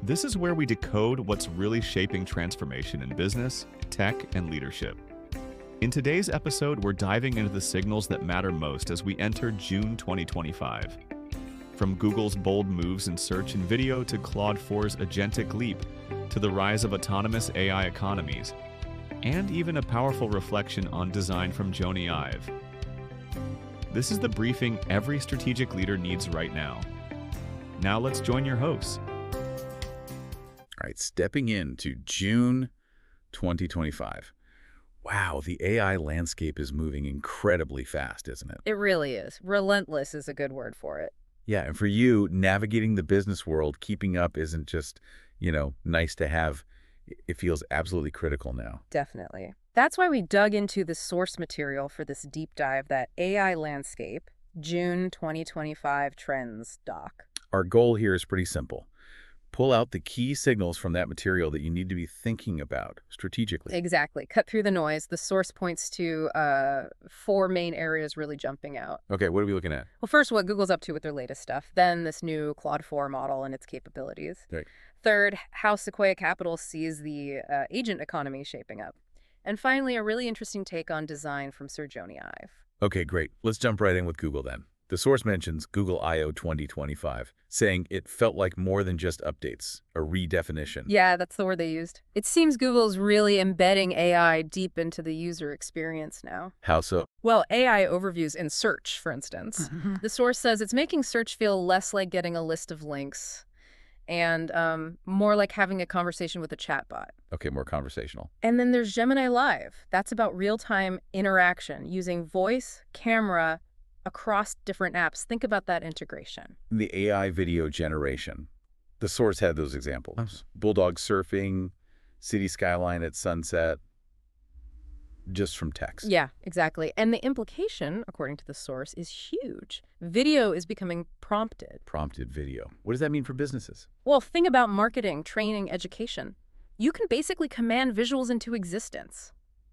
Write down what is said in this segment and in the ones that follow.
This is where we decode what's really shaping transformation in business, tech, and leadership. In today's episode, we're diving into the signals that matter most as we enter June 2025. From Google's bold moves in search and video to Claude 4's agentic leap, to the rise of autonomous AI economies, and even a powerful reflection on design from Jony Ive. This is the briefing every strategic leader needs right now. Now let's join your hosts. All right, stepping into June 2025. Wow, the AI landscape is moving incredibly fast, isn't it? It really is. Relentless is a good word for it. Yeah, and for you, navigating the business world, keeping up isn't just, nice to have. It feels absolutely critical now. Definitely. That's why we dug into the source material for this deep dive, that AI landscape, June 2025 trends doc. Our goal here is pretty simple. Pull out the key signals from that material that you need to be thinking about strategically. Exactly. Cut through the noise. The source points to 4 main areas really jumping out. Okay, what are we looking at? Well, first, what Google's up to with their latest stuff. Then this new Claude 4 model and its capabilities. Right. Third, how Sequoia Capital sees the agent economy shaping up. And finally, a really interesting take on design from Sir Jony Ive. Okay, great. Let's jump right in with Google then. The source mentions Google I/O 2025, saying it felt like more than just updates, a redefinition. Yeah, that's the word they used. It seems Google's really embedding AI deep into the user experience now. How so? Well, AI overviews in search, for instance. The source says it's making search feel less like getting a list of links and more like having a conversation with a chatbot. Okay, more conversational. And then there's Gemini Live. That's about real-time interaction using voice, camera, across different apps. Think about that integration. The AI video generation. The source had those examples. Bulldog surfing, city skyline at sunset, just from text. Yeah, exactly. And the implication, according to the source, is huge. Video is becoming prompted. Prompted video. What does that mean for businesses? Well, think about marketing, training, education. You can basically command visuals into existence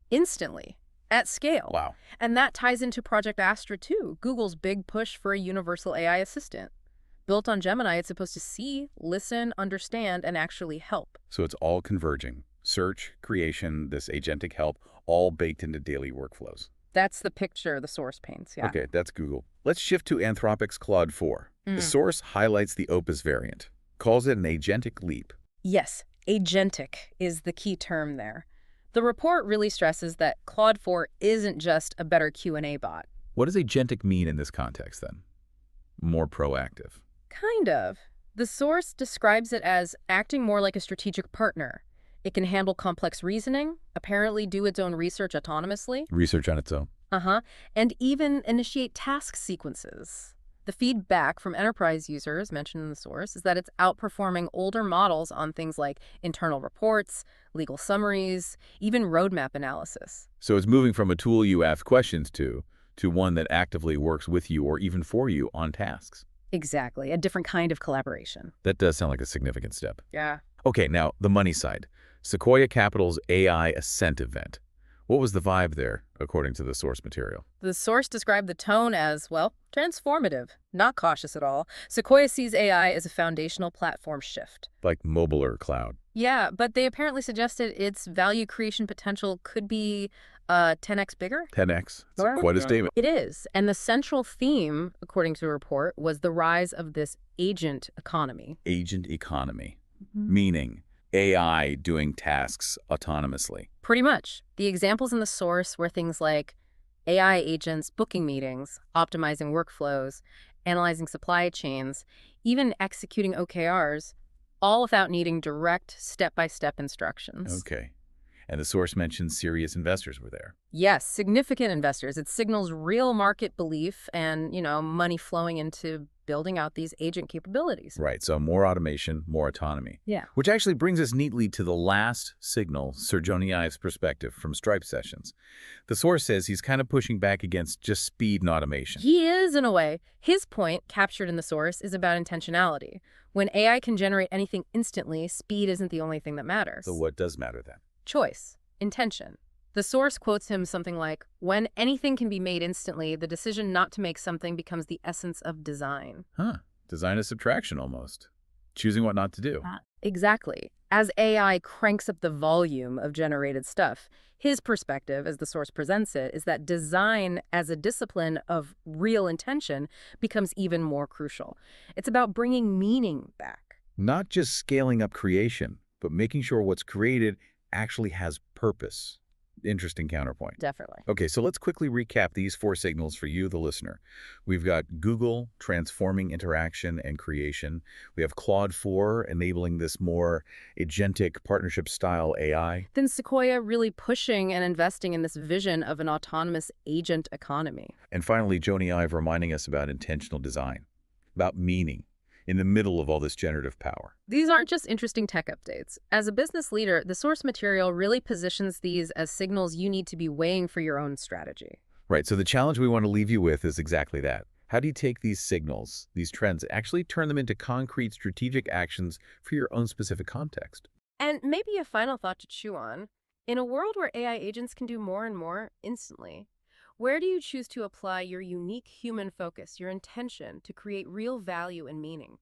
instantly. At scale. Wow. And that ties into Project Astra too, Google's big push for a universal AI assistant. Built on Gemini, it's supposed to see, listen, understand, and actually help. So it's all converging. Search, creation, this agentic help, all baked into daily workflows. That's the picture the source paints, yeah. Okay, that's Google. Let's shift to Anthropic's Claude 4. The source highlights the Opus variant, calls it an agentic leap. Yes, agentic is the key term there. The report really stresses that Claude 4 isn't just a better Q&A bot. What does agentic mean in this context, then? More proactive. Kind of. The source describes it as acting more like a strategic partner. It can handle complex reasoning, apparently do its own research autonomously. Research on its own. And even initiate task sequences. The feedback from enterprise users, mentioned in the source, is that it's outperforming older models on things like internal reports, legal summaries, even roadmap analysis. So it's moving from a tool you ask questions to one that actively works with you or even for you on tasks. Exactly, a different kind of collaboration. That does sound like a significant step. Yeah. Okay, now the money side. Sequoia Capital's AI Ascent event. What was the vibe there, according to the source material? The source described the tone as, well, transformative, not cautious at all. Sequoia sees AI as a foundational platform shift. Like mobile or cloud. Yeah, but they apparently suggested its value creation potential could be 10x bigger. 10x. It's quite a statement. It is. And the central theme, according to the report, was the rise of this agent economy. Agent economy. Meaning AI doing tasks autonomously. Pretty much. The examples in the source were things like AI agents booking meetings, optimizing workflows, analyzing supply chains, even executing OKRs, all without needing direct step-by-step instructions. Okay. And the source mentions serious investors were there. Yes, significant investors. It signals real market belief and, money flowing into building out these agent capabilities. Right, so more automation, more autonomy. Yeah. Which actually brings us neatly to the last signal, Sir Jony Ive's perspective from Stripe sessions. The source says he's kind of pushing back against just speed and automation. He is, in a way. His point, captured in the source, is about intentionality. When AI can generate anything instantly, speed isn't the only thing that matters. So what does matter then? Choice. Intention. The source quotes him something like, "When anything can be made instantly, the decision not to make something becomes the essence of design." Design is subtraction almost. Choosing what not to do. Exactly. As AI cranks up the volume of generated stuff, his perspective, as the source presents it, is that design as a discipline of real intention becomes even more crucial. It's about bringing meaning back. Not just scaling up creation, but making sure what's created actually has purpose. Interesting counterpoint. Definitely. Okay, so let's quickly recap these four signals for you, the listener. We've got Google transforming interaction and creation. We have Claude 4 enabling this more agentic partnership-style AI. Then Sequoia really pushing and investing in this vision of an autonomous agent economy. And finally, Joni Ive reminding us about intentional design, about meaning, in the middle of all this generative power. These aren't just interesting tech updates. As a business leader, the source material really positions these as signals you need to be weighing for your own strategy. Right, so the challenge we want to leave you with is exactly that. How do you take these signals, these trends, actually turn them into concrete strategic actions for your own specific context? And maybe a final thought to chew on. In a world where AI agents can do more and more instantly, where do you choose to apply your unique human focus, your intention, to create real value and meaning?